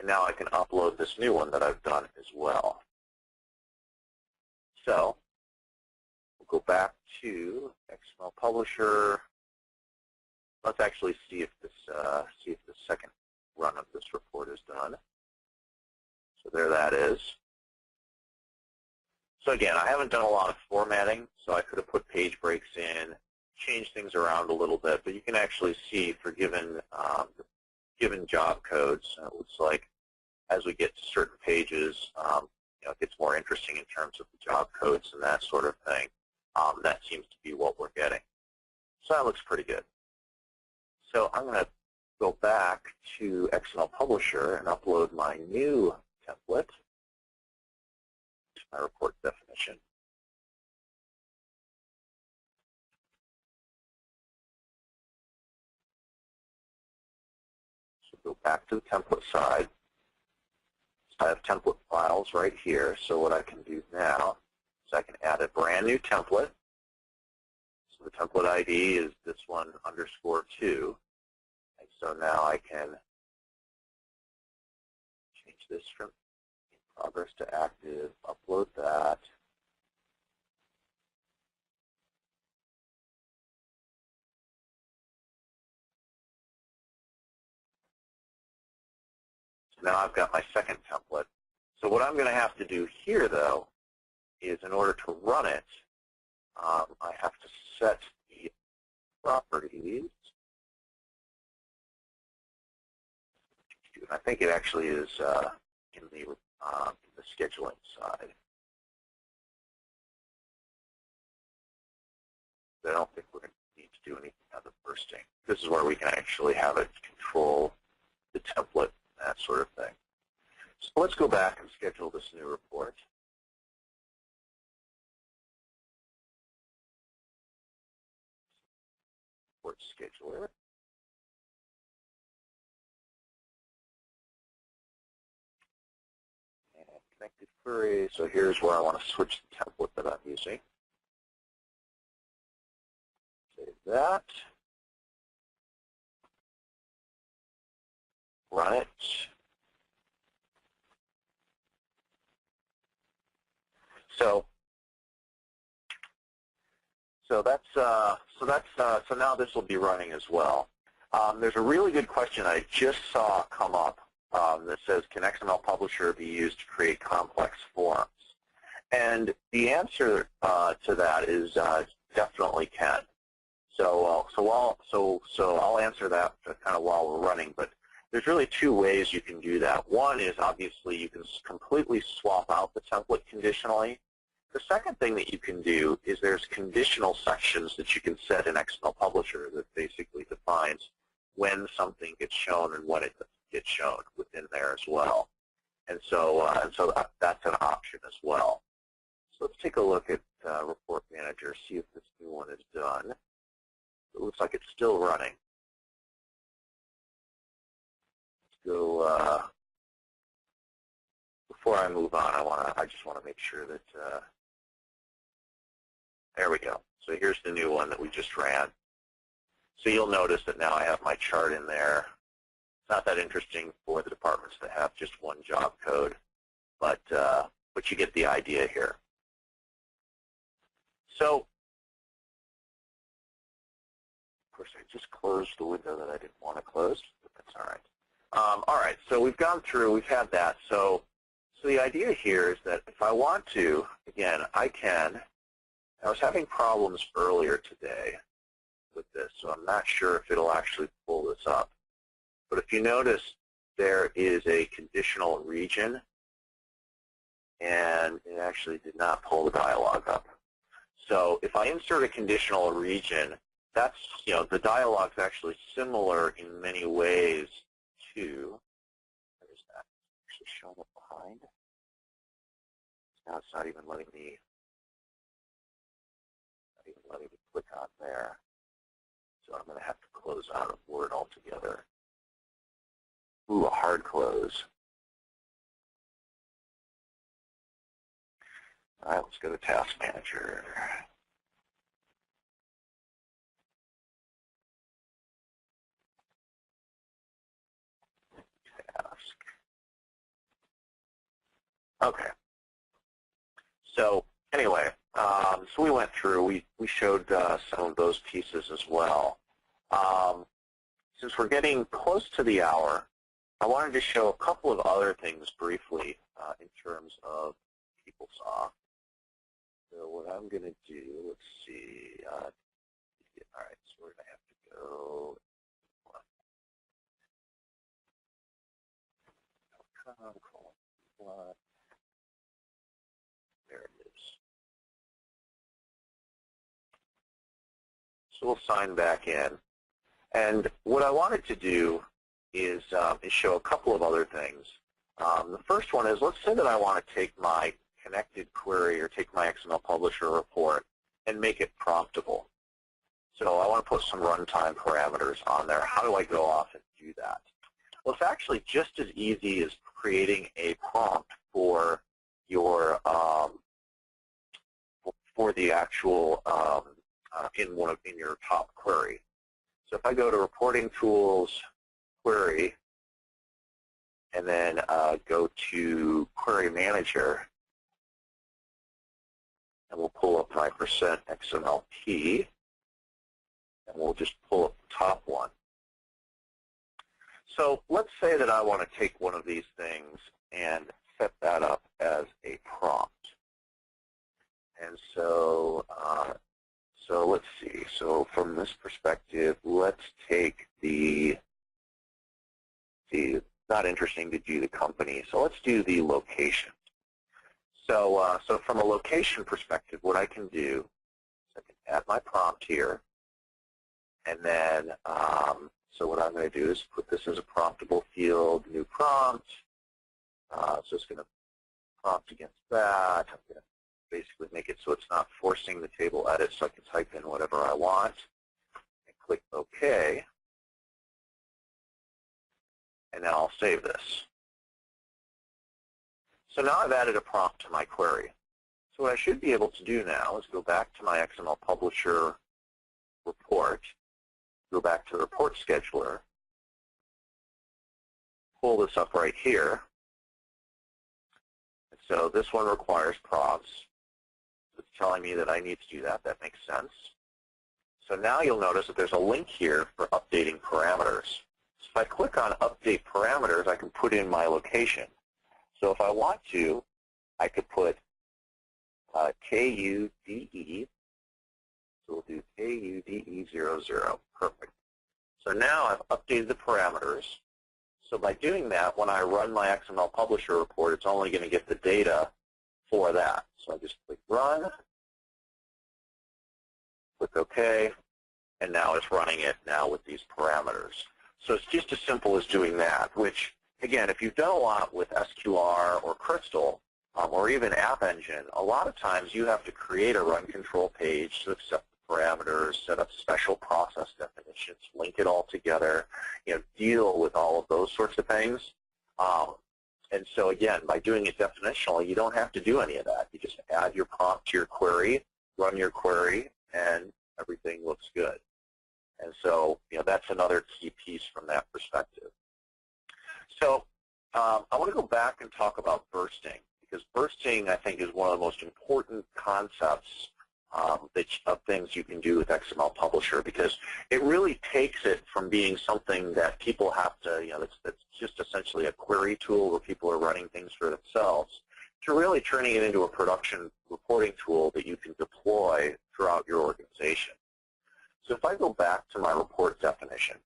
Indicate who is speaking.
Speaker 1: And now I can upload this new one that I've done as well. So we'll go back to XML Publisher. Let's actually see if the second run of this report is done. So there that is. So again, I haven't done a lot of formatting, so I could have put page breaks in, changed things around a little bit, but you can actually see for given job codes, it looks like as we get to certain pages, it gets more interesting in terms of the job codes and that sort of thing. That seems to be what we're getting. So that looks pretty good. So I'm going to go back to XML Publisher and upload my new template to my report definition. So go back to the template side. So I have template files right here. So what I can do now is I can add a brand new template. So the template ID is this one _2. And so now I can change this from in progress to active, upload that. So now I've got my second template. So what I'm going to have to do here, though, is in order to run it, I have to set the properties. I think it actually is in the scheduling side. I don't think we're going to need to do anything on the bursting. This is where we can actually have it control the template, that sort of thing. So let's go back and schedule this new report. Report scheduler. And connected query. So here's where I want to switch the template that I'm using. Save that. Run it. So now this will be running as well. There's a really good question I just saw come up that says, can XML Publisher be used to create complex forms? And the answer to that is definitely can. So I'll answer that kind of while we're running. But there's really two ways you can do that. One is obviously you can completely swap out the template conditionally. The second thing that you can do is there's conditional sections that you can set in XML Publisher that basically defines when something gets shown and when it gets shown within there as well. And so that's an option as well. So let's take a look at Report Manager, see if this new one is done. It looks like it's still running. Let's go. Before I move on, I just want to make sure that. There we go. So here's the new one that we just ran. So you'll notice that now I have my chart in there. It's not that interesting for the departments that have just one job code, but you get the idea here. So, of course, I just closed the window that I didn't want to close, but that's all right. All right, so we've gone through, we've had that. So the idea here is that if I want to, again, I can. I was having problems earlier today with this, so I'm not sure if it'll actually pull this up. But if you notice, there is a conditional region, and it actually did not pull the dialog up. So if I insert a conditional region, that's, the dialog's actually similar in many ways to, where is that? Actually showing up behind. Now it's not even letting me click on there. So I'm going to have to close out of Word altogether. Ooh, a hard close. All right, let's go to Task Manager. Task. Okay. So anyway, so we went through, we showed some of those pieces as well. Since we're getting close to the hour, I wanted to show a couple of other things briefly in terms of PeopleSoft. So what I'm going to do, let's see. All right, so we're going to have to go. There it is. So we'll sign back in. And what I wanted to do is show a couple of other things. The first one is, let's say that I want to take my connected query or take my XML Publisher report and make it promptable. So I want to put some runtime parameters on there. How do I go off and do that? Well, it's actually just as easy as creating a prompt for your for the actual in your top query. So if I go to Reporting Tools, Query, and then go to Query Manager, and we'll pull up my %XMLP, and we'll just pull up the top one. So let's say that I want to take one of these things and set that up as a prompt. And so, so let's see. So from this perspective, let's take not interesting to do the company, so let's do the location. So, so from a location perspective, what I can do is I can add my prompt here, and then so what I'm going to do is put this as a promptable field, new prompt. So it's going to prompt against that. I'm going to basically make it so it's not forcing the table edit, so I can type in whatever I want and click OK. And now I'll save this. So now I've added a prompt to my query. So what I should be able to do now is go back to my XML Publisher report, go back to the report scheduler, pull this up right here. And so this one requires prompts. It's telling me that I need to do that. That makes sense. So now you'll notice that there's a link here for updating parameters. So if I click on Update Parameters, I can put in my location. So if I want to, I could put KUDE. So we'll do KUDE00. Perfect. So now I've updated the parameters. So by doing that, when I run my XML Publisher report, it's only going to get the data for that. So I just click Run, click OK, and now it's running it now with these parameters. So it's just as simple as doing that, which, again, if you've done a lot with SQR or Crystal, or even App Engine, a lot of times you have to create a run control page to accept the parameters, set up special process definitions, link it all together, deal with all of those sorts of things. And so again, by doing it definitionally, you don't have to do any of that. You just add your prompt to your query, run your query, and everything looks good. And so, that's another key piece from that perspective. So I want to go back and talk about bursting, because bursting, I think, is one of the most important concepts of things you can do with XML Publisher, because it really takes it from being something that people have to, that's just essentially a query tool where people are running things for themselves, to really turning it into a production reporting tool that you can deploy throughout your organization. So if I go back to my report definition,